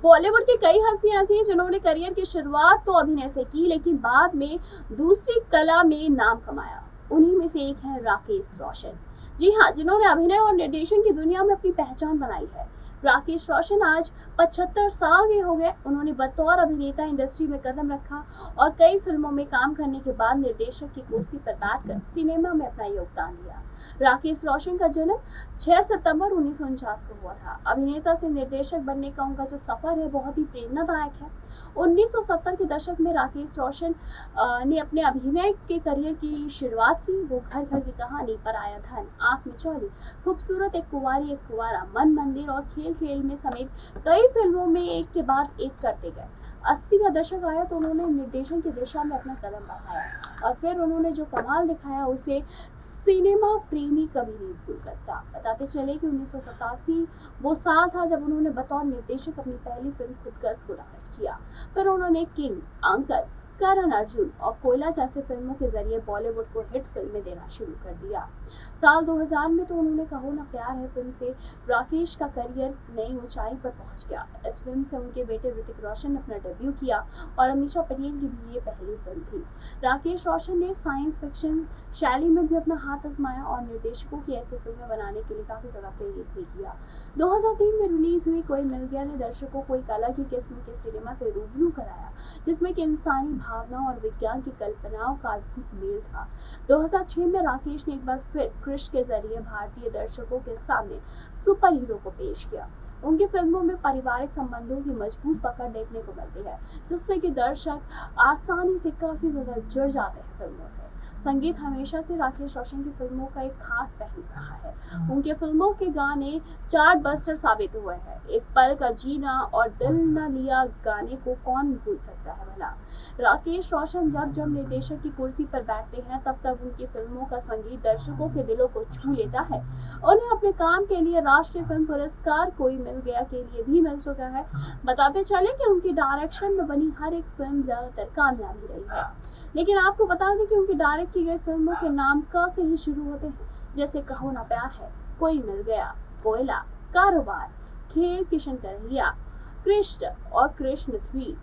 बॉलीवुड की कई हस्तियां ऐसी हैं जिन्होंने करियर की शुरुआत तो अभिनय से की, लेकिन बाद में दूसरी कला में नाम कमाया। उन्हीं में से एक है राकेश रोशन। जी हाँ, जिन्होंने अभिनय और निर्देशन की दुनिया में अपनी पहचान बनाई है। राकेश रोशन आज 75 साल के हो गए। उन्होंने बतौर अभिनेता इंडस्ट्री में कदम रखा और कई फिल्मों में काम करने के बाद निर्देशक की कुर्सी पर बैठकर सिनेमा में अपना योगदान दिया। राकेश रोशन का जन्म 6 सितंबर 1949 को हुआ था। अभिनेता से निर्देशक बनने का उनका जो सफर है बहुत ही प्रेरणादायक है। 1970 के दशक में राकेश रोशन ने अपने अभिनय के करियर की शुरुआत की। वो घर घर की कहानी, पराया धन, आंख में चौली, खूबसूरत एक कुंवारी एक कुंवारा, मन मंदिर और खेल खेल में समेत कई फिल्मों में एक के बाद एक करते गए। 80 का दशक आया तो उन्होंने निर्देशन की दिशा में अपना कदम बढ़ाया और फिर उन्होंने जो कमाल दिखाया उसे सिनेमा प्रेमी कभी नहीं भूल सकता। बताते चले कि 1987 वो साल था जब उन्होंने बतौर निर्देशक अपनी पहली फिल्म खुदगर्ज को डायरेक्ट किया। फिर उन्होंने किंग, अंकल, करण अर्जुन और कोयला जैसे फिल्मों के जरिए बॉलीवुड को हिट फिल्में देना शुरू कर दिया। साल 2000 में तो उन्होंने कहो ना प्यार है फिल्म से राकेश का करियर नई ऊंचाई पर पहुंच गया। इस फिल्म से उनके बेटे ऋतिक रोशन ने अपना डेब्यू किया और अमीषा पटेल की भी ये पहली फिल्म थी। राकेश रोशन ने साइंस फिक्शन शैली में भी अपना हाथ आजमाया और निर्देशकों की ऐसी फिल्में बनाने के लिए काफी ज्यादा प्रेरित भी किया। 2003 में रिलीज हुई कोई मिल गया ने दर्शकों को एक अलग ही किस्म के सिनेमा से रूबरू कराया, जिसमें कि इंसानी भावनाओं और विज्ञान की कल्पनाओं का अद्भुत मेल था। 2006 में राकेश ने एक बार फिर क्रिश के जरिए भारतीय दर्शकों के सामने सुपर हीरो को पेश किया। उनकी फिल्मों में पारिवारिक संबंधों की मजबूत पकड़ देखने को मिलती है, जिससे कि दर्शक आसानी से काफी ज्यादा जुड़ जाते हैं फिल्मों से। संगीत हमेशा से राकेश रोशन की फिल्मों का एक खास पहलू रहा है। उनके फिल्मों के गाने चार्ट बस्टर साबित हुए हैं। एक पल का जीना और दिल न लिया गाने को कौन भूल सकता है भला। राकेश रोशन जब निर्देशक की कुर्सी पर बैठते हैं तब उनकी फिल्मों का संगीत दर्शकों के दिलों को छू लेता है। उन्हें अपने काम के लिए राष्ट्रीय फिल्म पुरस्कार कोई मिल गया के लिए भी मिल चुका है। बताते चले कि उनकी डायरेक्शन में बनी हर एक फिल्म ज्यादातर कामयाबी रही है। लेकिन आपको बता दें कि उनकी डायरेक्ट की गई फिल्मों के नाम क से ही शुरू होते हैं, जैसे कहो ना प्यार है, कोई मिल गया, कोयला, कारोबार, खेल, किशन कन्हैया, कृष्ण और कृष्ण 3।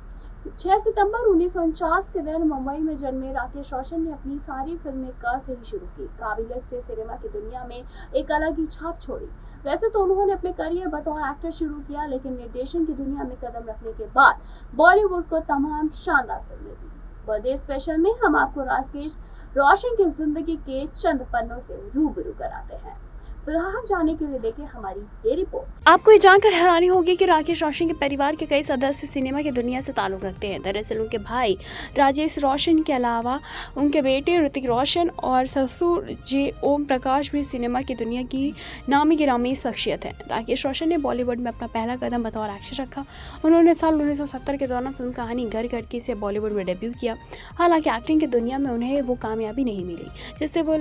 6 सितंबर 1949 के दिन मुंबई में जन्मे राकेश रोशन ने अपनी सारी फिल्में क से ही शुरू की। काबिलियत से सिनेमा की दुनिया में एक अलग ही छाप छोड़ी। वैसे तो उन्होंने अपने करियर बतौर एक्टर शुरू किया, लेकिन निर्देशन की दुनिया में कदम रखने के बाद बॉलीवुड को तमाम शानदार फिल्में दी। बर्थडे स्पेशल में हम आपको राकेश रोशन की जिंदगी के चंद पन्नों से रूबरू कराते हैं। फिलहाल जाने के लिए देखें हमारी ये रिपोर्ट। आपको ये जानकर हैरानी होगी कि राकेश रोशन के परिवार के कई सदस्य सिनेमा की दुनिया से ताल्लुक़ रखते हैं। दरअसल उनके भाई राजेश रोशन के अलावा उनके बेटे ऋतिक रोशन और ससुर जे ओम प्रकाश भी सिनेमा की दुनिया की नामी गिरामी शख्सियत हैं। राकेश रोशन ने बॉलीवुड में अपना पहला कदम बतौर एक्टर रखा। उन्होंने साल 1970 के दौरान फिल्म कहानी घर घर की से बॉलीवुड में डेब्यू किया। हालांकि एक्टिंग की दुनिया में उन्हें वो कामयाबी नहीं मिली जिससे वो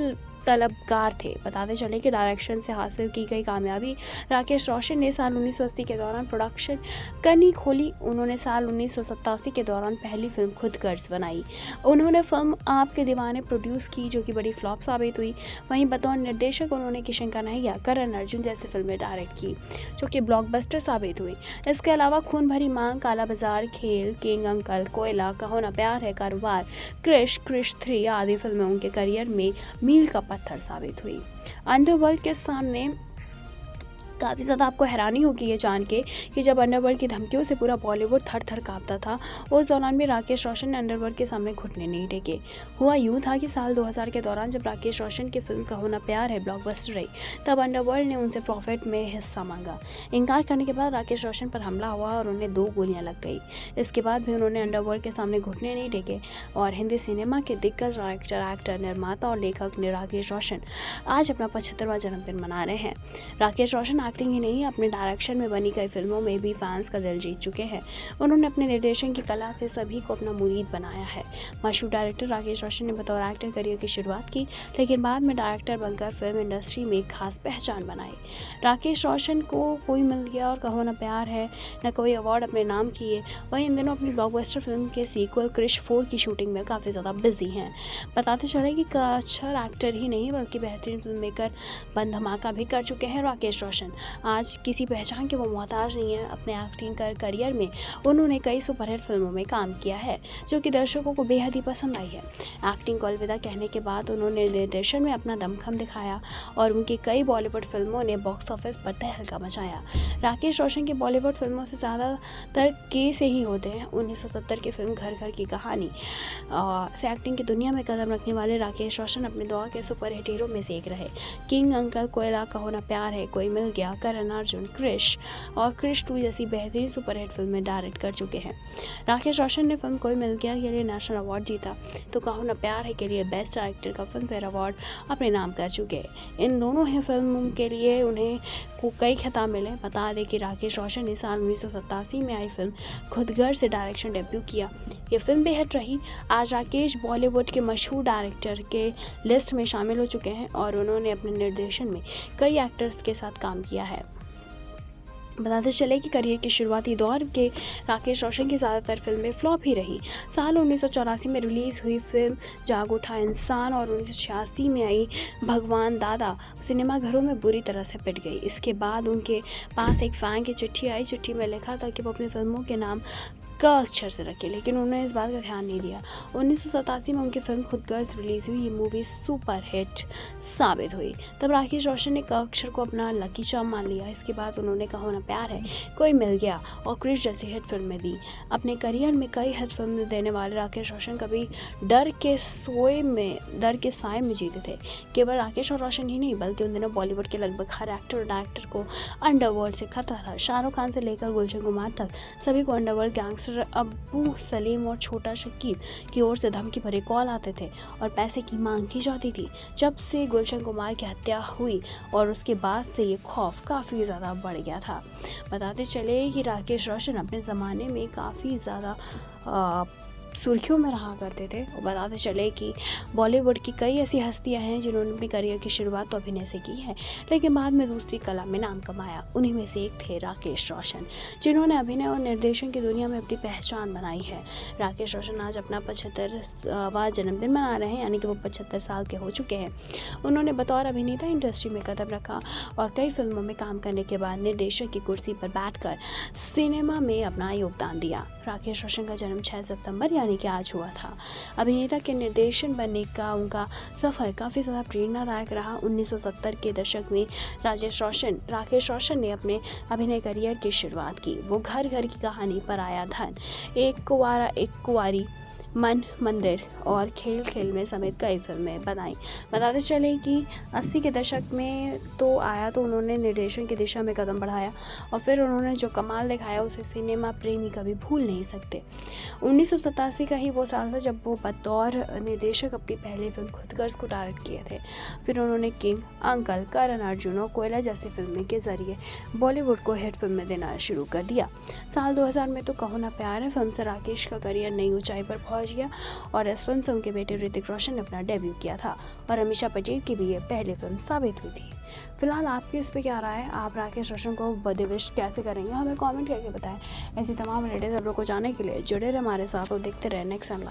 तलबगार थे। बताते चले कि डायरेक्शन से हासिल की गई कामयाबी राकेश रोशन ने साल 1980 के दौरान प्रोडक्शन करनी खोली। उन्होंने साल 1987 के दौरान पहली फिल्म खुदगर्ज बनाई। उन्होंने फिल्म आपके दीवाने प्रोड्यूस की, जो कि बड़ी फ्लॉप साबित हुई। वहीं बतौर निर्देशक उन्होंने किशन कन्हैया, करण अर्जुन जैसी फिल्में डायरेक्ट की, जो कि ब्लॉकबस्टर साबित हुई। इसके अलावा खून भरी मांग, काला बाजार, खेल, किंग, अंकल, कोयला, कहो ना प्यार है, कारोबार, क्रिश 3 आदि फिल्में उनके करियर में मील का पत्थर साबित हुई। अंडरवर्ल्ड के सामने काफ़ी ज़्यादा आपको हैरानी होगी ये जान के कि जब अंडरवर्ल्ड की धमकियों से पूरा बॉलीवुड थर थर काँपता था, उस दौरान भी राकेश रोशन ने अंडरवर्ल्ड के सामने घुटने नहीं टेके। हुआ यूँ था कि साल 2000 के दौरान जब राकेश रोशन की फिल्म कहो ना प्यार है ब्लॉकबस्टर रही, तब अंडरवर्ल्ड ने उनसे प्रॉफिट में हिस्सा मांगा। इनकार करने के बाद राकेश रोशन पर हमला हुआ और उन्हें 2 गोलियां लग गई। इसके बाद भी उन्होंने अंडरवर्ल्ड के सामने घुटने नहीं टेके और हिंदी सिनेमा के दिग्गज डायरेक्टर, एक्टर, निर्माता और लेखक ने राकेश रोशन आज अपना 75वां जन्मदिन मना रहे हैं। राकेश रोशन एक्टिंग ही नहीं, अपने डायरेक्शन में बनी कई फिल्मों में भी फैंस का दिल जीत चुके हैं। उन्होंने अपने निर्देशन की कला से सभी को अपना मुरीद बनाया है। मशहूर डायरेक्टर राकेश रोशन ने बतौर एक्टर करियर की शुरुआत की, लेकिन बाद में डायरेक्टर बनकर फिल्म इंडस्ट्री में एक खास पहचान बनाई। राकेश रोशन को कोई मिल गया और कहो ना प्यार है न कोई अवार्ड अपने नाम किए। वहीं इन दिनों अपनी ब्लॉकबस्टर फिल्म के सीक्वल क्रिश 4 की शूटिंग में काफ़ी ज़्यादा बिजी हैं। बताते चले कि अच्छा एक्टर ही नहीं बल्कि बेहतरीन फिल्म मेकर बन धमाका भी कर चुके हैं राकेश रोशन। आज किसी पहचान के वो मोहताज नहीं है। अपने एक्टिंग करियर में उन्होंने कई सुपरहिट फिल्मों में काम किया है जो कि दर्शकों को बेहद ही पसंद आई है। एक्टिंग को अलविदा कहने के बाद उन्होंने निर्देशन में अपना दमखम दिखाया और उनकी कई बॉलीवुड फिल्मों ने बॉक्स ऑफिस पर तहलका मचाया। राकेश रोशन की बॉलीवुड फिल्मों से ज़्यादातर के से ही होते हैं। 1970 की फिल्म घर घर की कहानी से एक्टिंग की दुनिया में कदम रखने वाले राकेश रोशन अपने दौर के सुपरहिट हीरो में से एक रहे। किंग, अंकल, कोयला, कहो ना प्यार है, कोई मिल गया, करण अर्जुन, क्रिश और क्रिश 2 जैसी बेहतरीन सुपरहिट फिल्में डायरेक्ट कर चुके हैं। राकेश रोशन ने फिल्म कोई मिल गया के लिए नेशनल अवार्ड जीता तो कहो ना प्यार है के लिए बेस्ट डायरेक्टर का फिल्म फेयर अवार्ड अपने नाम कर चुके। इन दोनों ही फिल्मों के लिए उन्हें कई खिताब मिले। बता दें कि राकेश रोशन ने साल 1987 में आई फिल्म खुदगर से डायरेक्शन डेब्यू किया। ये फिल्म बेहद रही। आज राकेश बॉलीवुड के मशहूर डायरेक्टर के लिस्ट में शामिल हो चुके हैं और उन्होंने अपने निर्देशन में कई एक्टर्स के साथ काम किया है। बताते चले कि करियर के शुरुआती दौर के राकेश रोशन की ज़्यादातर फिल्में फ्लॉप ही रही। साल 1984 में रिलीज़ हुई फिल्म जाग उठा इंसान और 1986 में आई भगवान दादा सिनेमाघरों में बुरी तरह से पिट गई। इसके बाद उनके पास एक फ़ैन की चिट्ठी आई। चिट्ठी में लिखा था कि वो अपनी फिल्मों के नाम क अक्षर से रखे, लेकिन उन्होंने इस बात का ध्यान नहीं दिया। 1987 में उनकी फिल्म खुदगर्ज रिलीज़ हुई। ये मूवी सुपर हिट साबित हुई। तब राकेश रोशन ने क अक्षर को अपना लकी चार्म मान लिया। इसके बाद उन्होंने कहो ना प्यार है, कोई मिल गया और क्रिश जैसी हिट फिल्में दी। अपने करियर में कई हिट फिल्में देने वाले राकेश रोशन कभी डर के साए में जीते थे। केवल राकेश और रोशन ही नहीं बल्कि उन दिनों बॉलीवुड के लगभग हर एक्टर और डायरेक्टर को अंडरवर्ल्ड से खतरा था। शाहरुख खान से लेकर गुलशन कुमार तक सभी को अंडरवर्ल्ड गैंगस्टर अब्बू सलीम और छोटा शकील की ओर से धमकी भरे कॉल आते थे और पैसे की मांग की जाती थी। जब से गुलशन कुमार की हत्या हुई और उसके बाद से ये खौफ काफ़ी ज़्यादा बढ़ गया था। बताते चले कि राकेश रोशन अपने ज़माने में काफ़ी ज़्यादा सुर्खियों में रहा करते थे। और बताते चले कि बॉलीवुड की कई ऐसी हस्तियां हैं जिन्होंने अपनी करियर की शुरुआत तो अभिनय से की है, लेकिन बाद में दूसरी कला में नाम कमाया। उन्हीं में से एक थे राकेश रोशन, जिन्होंने अभिनय और निर्देशन की दुनिया में अपनी पहचान बनाई है। राकेश रोशन आज अपना 75वां जन्मदिन मना रहे हैं, यानी कि वो 75 साल के हो चुके हैं। उन्होंने बतौर अभिनेता इंडस्ट्री में कदम रखा और कई फिल्मों में काम करने के बाद निर्देशक की कुर्सी पर बैठकर सिनेमा में अपना योगदान दिया। राकेश रोशन का जन्म 6 सितंबर यानी कि आज हुआ था। अभिनेता के निर्देशन बनने का उनका सफ़र काफ़ी ज़्यादा प्रेरणादायक रहा। 1970 के दशक में राकेश रोशन ने अपने अभिनय करियर की शुरुआत की। वो घर घर की कहानी, पराया धन, एक कुंवारा एक कुंवारी, मन मंदिर और खेल खेल में समेत कई फिल्में बनाई। बताते चले कि 80 के दशक में तो आया तो उन्होंने निर्देशन की दिशा में कदम बढ़ाया और फिर उन्होंने जो कमाल दिखाया उसे सिनेमा प्रेमी कभी भूल नहीं सकते। 1987 का ही वो साल था जब वो बतौर निर्देशक अपनी पहली फिल्म खुदगर्ज को डायरेक्ट किए थे। फिर उन्होंने किंग, अंकल, करण अर्जुन और कोयला जैसी फिल्में के जरिए बॉलीवुड को हिट फिल्में देना शुरू कर दिया। साल 2000 में तो कहो ना प्यार है फिल्म से राकेश का करियर नई ऊंचाई पर पहुंच गया और इस फिल्म से उनके बेटे ऋतिक रोशन ने अपना डेब्यू किया था और अमीषा पटेल की भी ये पहली फिल्म साबित हुई थी। फिलहाल आपके इस पे क्या राय है? आप राकेश रोशन को बर्थडे विश कैसे करेंगे? हमें कमेंट करके बताएं। ऐसी तमाम लेटेस्ट खबरों को जानने के लिए जुड़े रहे हमारे साथ और देखते रहे नेक्स्ट।